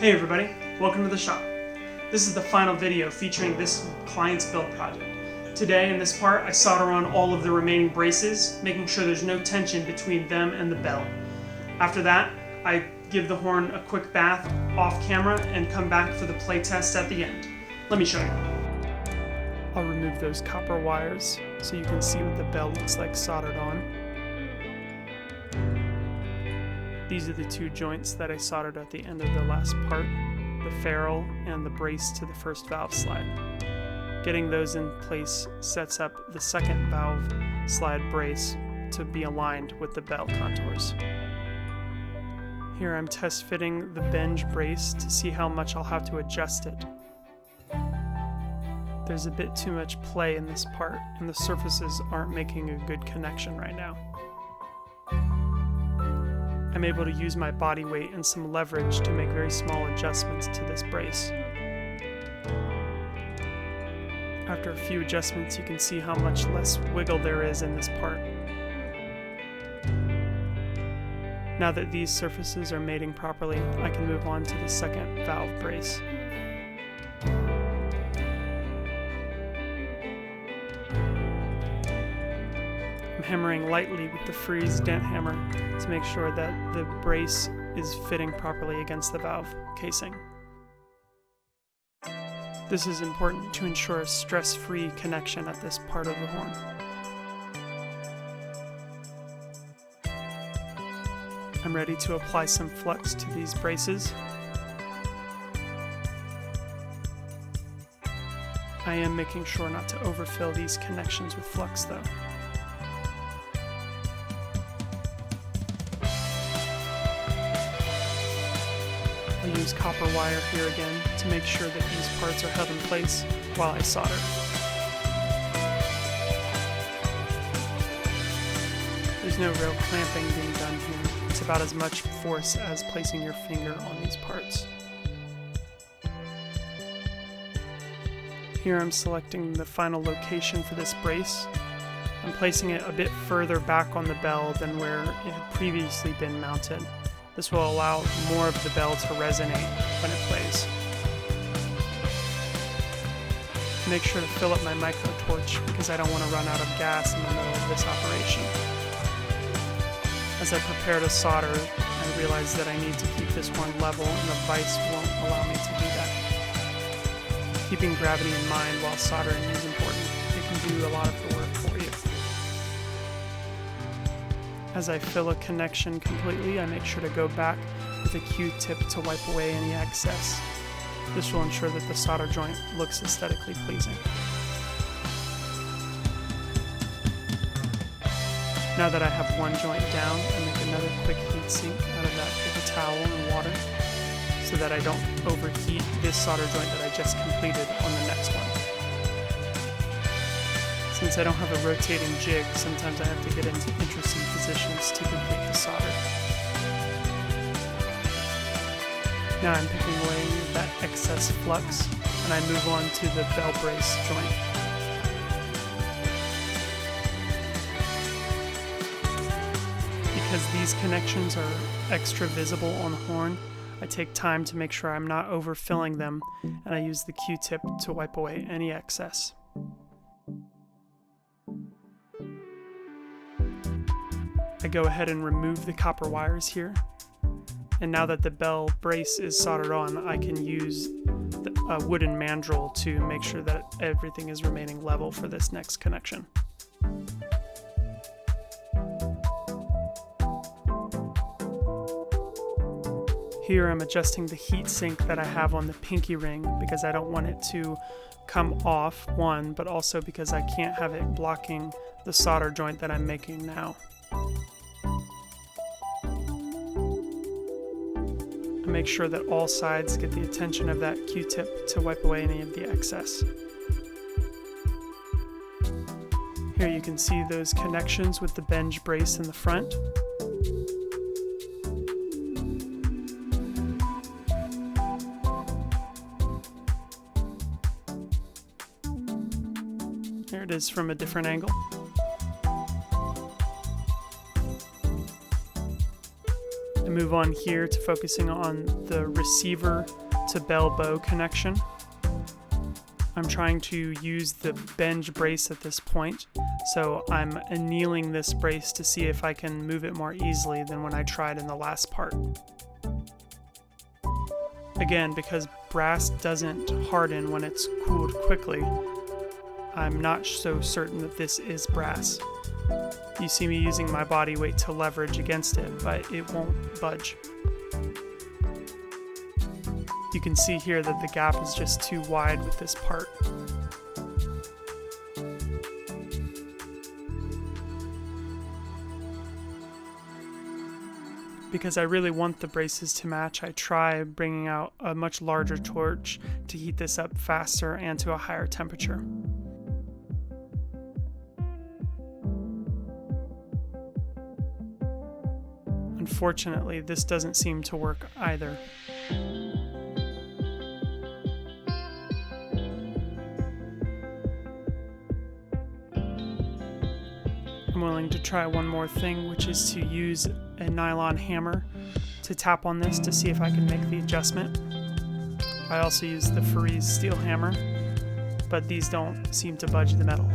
Hey everybody, welcome to the shop. This is the final video featuring this client's build project. Today in this part I solder on all of the remaining braces, making sure there's no tension between them and the bell. After that, I give the horn a quick bath off camera and come back for the play test at the end. Let me show you. I'll remove those copper wires so you can see what the bell looks like soldered on. These are the two joints that I soldered at the end of the last part, the ferrule and the brace to the first valve slide. Getting those in place sets up the second valve slide brace to be aligned with the bell contours. Here I'm test fitting the Benge brace to see how much I'll have to adjust it. There's a bit too much play in this part and the surfaces aren't making a good connection right now. I'm able to use my body weight and some leverage to make very small adjustments to this brace. After a few adjustments, you can see how much less wiggle there is in this part. Now that these surfaces are mating properly, I can move on to the second valve brace. I'm hammering lightly with the freeze dent hammer to make sure that the brace is fitting properly against the valve casing. This is important to ensure a stress-free connection at this part of the horn. I'm ready to apply some flux to these braces. I am making sure not to overfill these connections with flux though. I use copper wire here again to make sure that these parts are held in place while I solder. There's no real clamping being done here. It's about as much force as placing your finger on these parts. Here I'm selecting the final location for this brace. I'm placing it a bit further back on the bell than where it had previously been mounted. This will allow more of the bell to resonate when it plays. Make sure to fill up my micro torch because I don't want to run out of gas in the middle of this operation. As I prepare to solder, I realize that I need to keep this horn level and the vise won't allow me to do that. Keeping gravity in mind while soldering is important. It can do a lot of the work for you. As I fill a connection completely, I make sure to go back with a Q-tip to wipe away any excess. This will ensure that the solder joint looks aesthetically pleasing. Now that I have one joint down, I make another quick heat sink out of that with a towel and water so that I don't overheat this solder joint that I just completed on the next one. Since I don't have a rotating jig, sometimes I have to get into interesting positions to complete the solder. Now I'm picking away that excess flux, and I move on to the bell brace joint. Because these connections are extra visible on the horn, I take time to make sure I'm not overfilling them, and I use the Q-tip to wipe away any excess. I go ahead and remove the copper wires here, and now that the bell brace is soldered on, I can use a wooden mandrel to make sure that everything is remaining level for this next connection. Here I'm adjusting the heat sink that I have on the pinky ring because I don't want it to come off, one, but also because I can't have it blocking the solder joint that I'm making now. Make sure that all sides get the attention of that Q-tip to wipe away any of the excess. Here you can see those connections with the Benge brace in the front. There it is from a different angle. move on here to focusing on the receiver to bell bow connection. I'm trying to use the Benge brace at this point, so I'm annealing this brace to see if I can move it more easily than when I tried in the last part. Again, because brass doesn't harden when it's cooled quickly, I'm not so certain that this is brass. You see me using my body weight to leverage against it, but it won't budge. You can see here that the gap is just too wide with this part. Because I really want the braces to match, I try bringing out a much larger torch to heat this up faster and to a higher temperature. Unfortunately, this doesn't seem to work either. I'm willing to try one more thing, which is to use a nylon hammer to tap on this to see if I can make the adjustment. I also use the Fareese steel hammer, but these don't seem to budge the metal.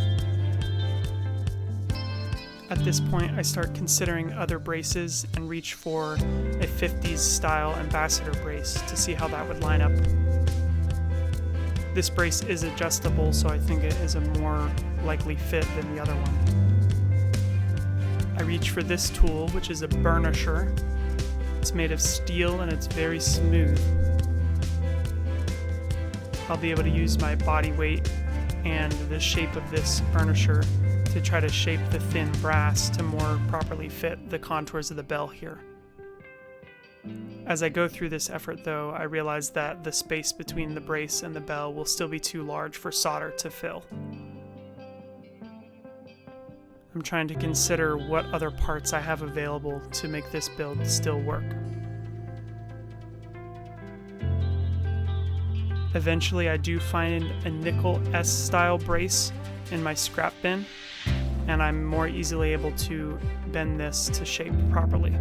At this point, I start considering other braces and reach for a 50s style ambassador brace to see how that would line up. This brace is adjustable, so I think it is a more likely fit than the other one. I reach for this tool, which is a burnisher. It's made of steel and it's very smooth. I'll be able to use my body weight and the shape of this burnisher to try to shape the thin brass to more properly fit the contours of the bell here. As I go through this effort though, I realize that the space between the brace and the bell will still be too large for solder to fill. I'm trying to consider what other parts I have available to make this build still work. Eventually I do find a nickel S-style brace in my scrap bin, and I'm more easily able to bend this to shape properly.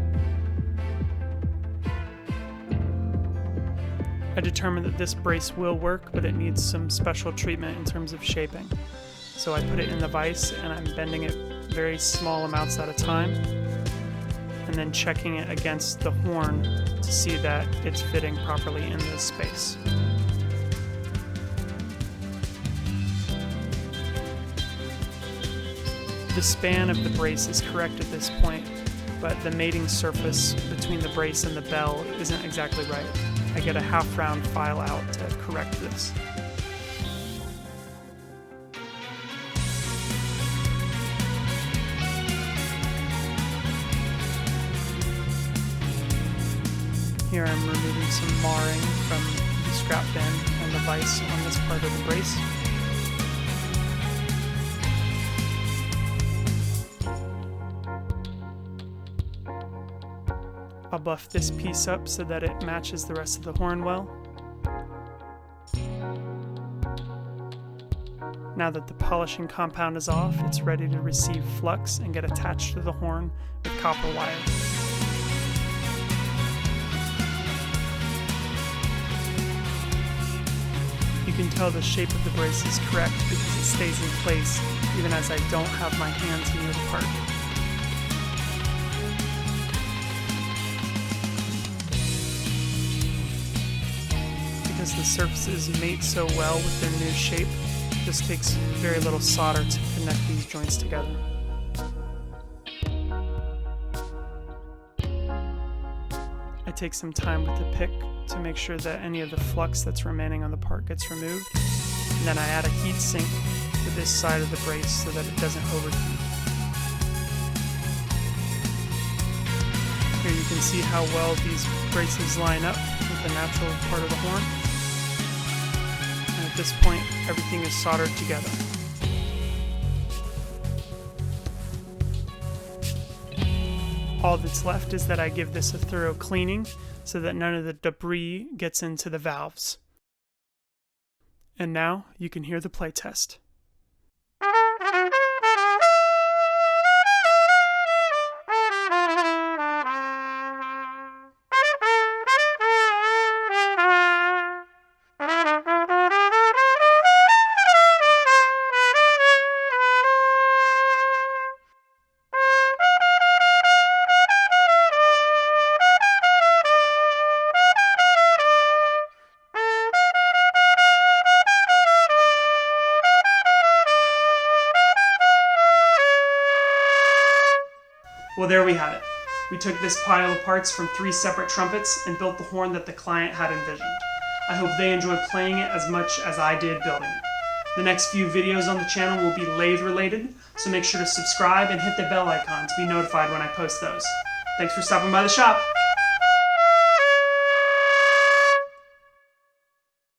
I determined that this brace will work, but it needs some special treatment in terms of shaping. So I put it in the vise and I'm bending it very small amounts at a time, and then checking it against the horn to see that it's fitting properly in this space. The span of the brace is correct at this point, but the mating surface between the brace and the bell isn't exactly right. I get a half round file out to correct this. Here I'm removing some marring from the scrap bin and the vise on this part of the brace. I'll buff this piece up so that it matches the rest of the horn well. Now that the polishing compound is off, it's ready to receive flux and get attached to the horn with copper wire. You can tell the shape of the brace is correct because it stays in place even as I don't have my hands near the part. Because the surfaces mate so well with their new shape, it just takes very little solder to connect these joints together. I take some time with the pick to make sure that any of the flux that's remaining on the part gets removed, and then I add a heat sink to this side of the brace so that it doesn't overheat. Here you can see how well these braces line up with the natural part of the horn. And at this point, everything is soldered together. All that's left is that I give this a thorough cleaning so that none of the debris gets into the valves. And now you can hear the playtest. Well, there we have it. We took this pile of parts from 3 separate trumpets and built the horn that the client had envisioned. I hope they enjoyed playing it as much as I did building it. The next few videos on the channel will be lathe related, so make sure to subscribe and hit the bell icon to be notified when I post those. Thanks for stopping by the shop.